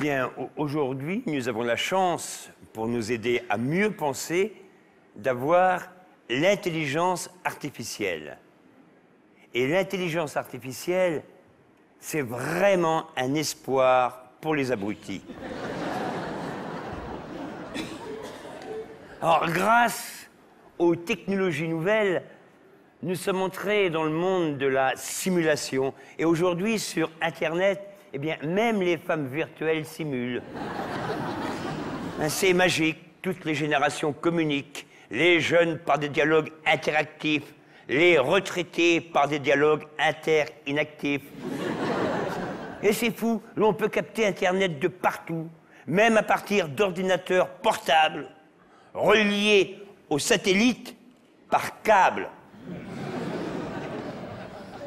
Bien, aujourd'hui, nous avons la chance, pour nous aider à mieux penser, d'avoir l'intelligence artificielle. Et l'intelligence artificielle, c'est vraiment un espoir pour les abrutis. Alors, grâce aux technologies nouvelles, nous sommes entrés dans le monde de la simulation. Et aujourd'hui, sur Internet, eh bien, même les femmes virtuelles simulent. C'est magique, toutes les générations communiquent. Les jeunes par des dialogues interactifs, les retraités par des dialogues inter-inactifs. Et c'est fou, l'on peut capter Internet de partout, même à partir d'ordinateurs portables, reliés aux satellites par câble.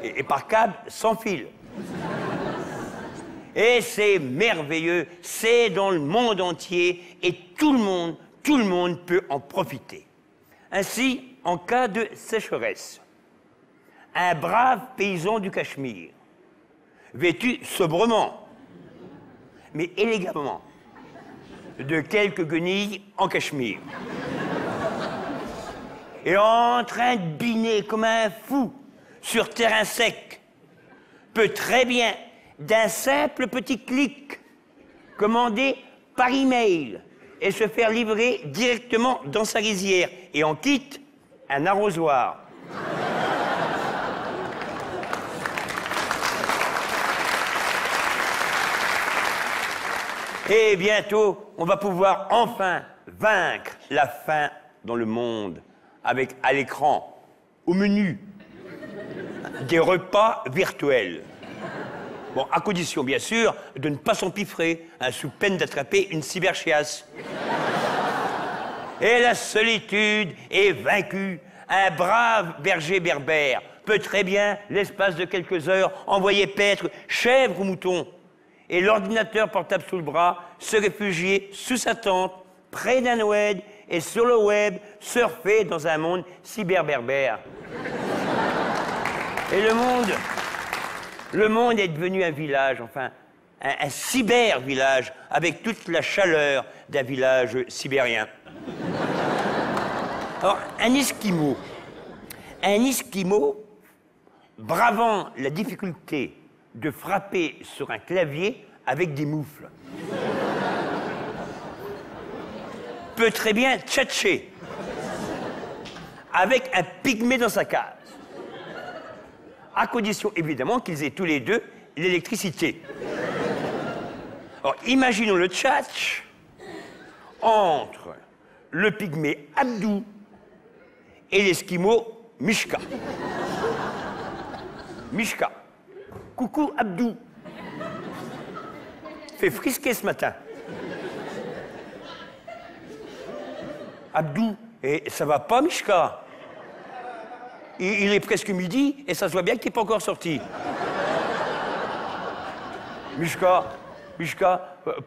Et par câble sans fil. Et c'est merveilleux, c'est dans le monde entier et tout le monde peut en profiter. Ainsi, en cas de sécheresse, un brave paysan du Cachemire, vêtu sobrement, mais élégamment, de quelques guenilles en cachemire, et en train de biner comme un fou sur terrain sec, peut très bien, d'un simple petit clic, commander par email et se faire livrer directement dans sa rizière. Et en quitte un arrosoir. Et bientôt, on va pouvoir enfin vaincre la faim dans le monde avec, à l'écran, au menu, des repas virtuels. Bon, à condition, bien sûr, de ne pas s'empiffrer, sous peine d'attraper une cyberchiasse. Et la solitude est vaincue. Un brave berger berbère peut très bien, l'espace de quelques heures, envoyer paître chèvres ou moutons. Et l'ordinateur portable sous le bras, se réfugier sous sa tente, près d'un web, et sur le web, surfer dans un monde cyberberbère. Et le monde est devenu un village, enfin, un cyber-village, avec toute la chaleur d'un village sibérien. Alors, un Esquimau, bravant la difficulté de frapper sur un clavier avec des moufles, peut très bien tchatcher avec un pygmée dans sa case, à condition évidemment qu'ils aient tous les deux l'électricité. Alors imaginons le tchatch entre le pygmée Abdou et l'esquimau Mishka. Mishka, coucou Abdou. Fait frisquer ce matin. Abdou, et ça va pas Mishka? Il est presque midi et ça se voit bien qu'il n'est pas encore sorti. Mishka,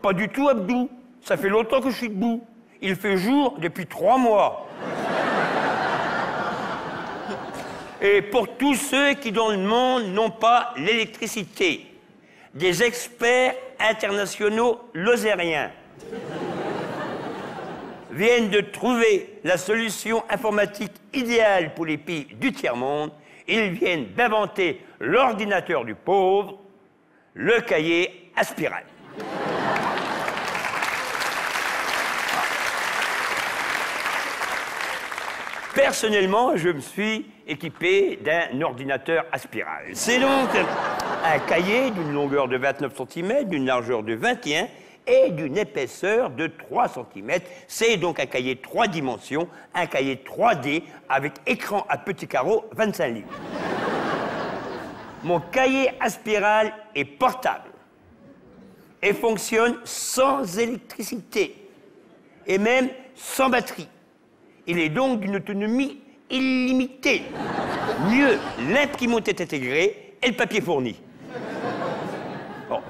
pas du tout Abdou. Ça fait longtemps que je suis debout. Il fait jour depuis 3 mois. Et pour tous ceux qui dans le monde n'ont pas l'électricité, des experts internationaux lozériens viennent de trouver la solution informatique idéale pour les pays du tiers-monde. Ils viennent d'inventer l'ordinateur du pauvre, le cahier à spirale. Personnellement, je me suis équipé d'un ordinateur à spirale. C'est donc un cahier d'une longueur de 29 cm, d'une largeur de 21 et d'une épaisseur de 3 cm. C'est donc un cahier 3 dimensions, un cahier 3D avec écran à petits carreaux 25 livres. Mon cahier à spirale est portable et fonctionne sans électricité et même sans batterie. Il est donc d'une autonomie illimitée. Mieux, l'imprimante est intégrée et le papier fourni. Bon,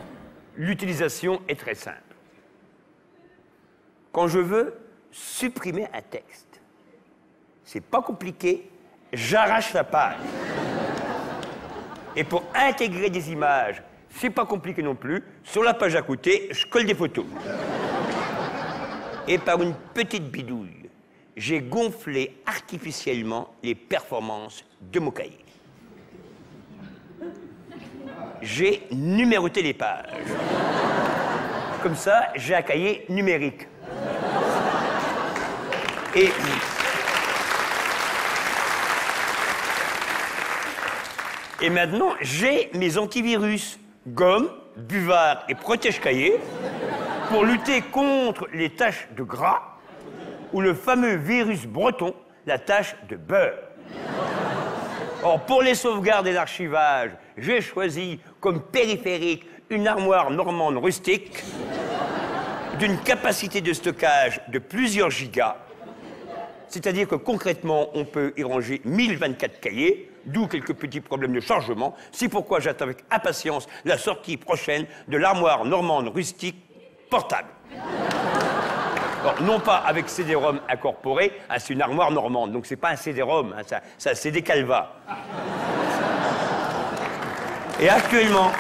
l'utilisation est très simple. Quand je veux supprimer un texte, c'est pas compliqué, j'arrache la page. Et pour intégrer des images, c'est pas compliqué non plus. Sur la page à côté, je colle des photos. Et par une petite bidouille, j'ai gonflé artificiellement les performances de mon cahier. J'ai numéroté les pages. Comme ça, j'ai un cahier numérique. Et maintenant, j'ai mes antivirus, gomme, buvard et protège-cahier, pour lutter contre les taches de gras ou le fameux virus breton, la tache de beurre. Or, pour les sauvegardes et l'archivage, j'ai choisi comme périphérique une armoire normande rustique d'une capacité de stockage de plusieurs gigas. C'est-à-dire que concrètement, on peut y ranger 1024 cahiers, d'où quelques petits problèmes de chargement. C'est pourquoi j'attends avec impatience la sortie prochaine de l'armoire normande rustique portable. Alors, non pas avec CD-ROM incorporé, hein, c'est une armoire normande, donc c'est pas un CD-ROM, hein, c'est des Calva. Et actuellement,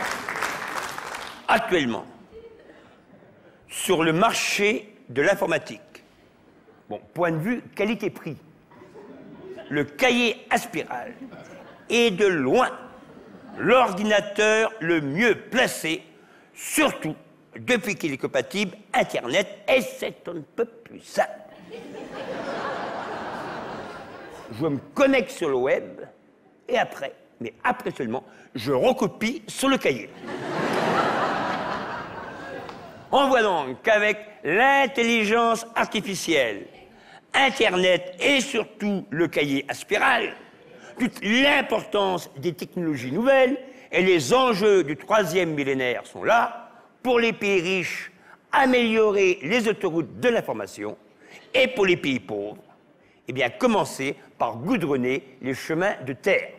sur le marché de l'informatique, bon, point de vue qualité-prix, le cahier Aspiral est de loin l'ordinateur le mieux placé, surtout depuis qu'il est compatible Internet, et c'est un peu plus simple. Je me connecte sur le web, et après, mais après seulement, je recopie sur le cahier. On voit donc qu'avec l'intelligence artificielle, Internet et surtout le cahier Aspiral, toute l'importance des technologies nouvelles et les enjeux du 3e millénaire sont là pour les pays riches, améliorer les autoroutes de l'information et pour les pays pauvres, eh bien, commencer par goudronner les chemins de terre.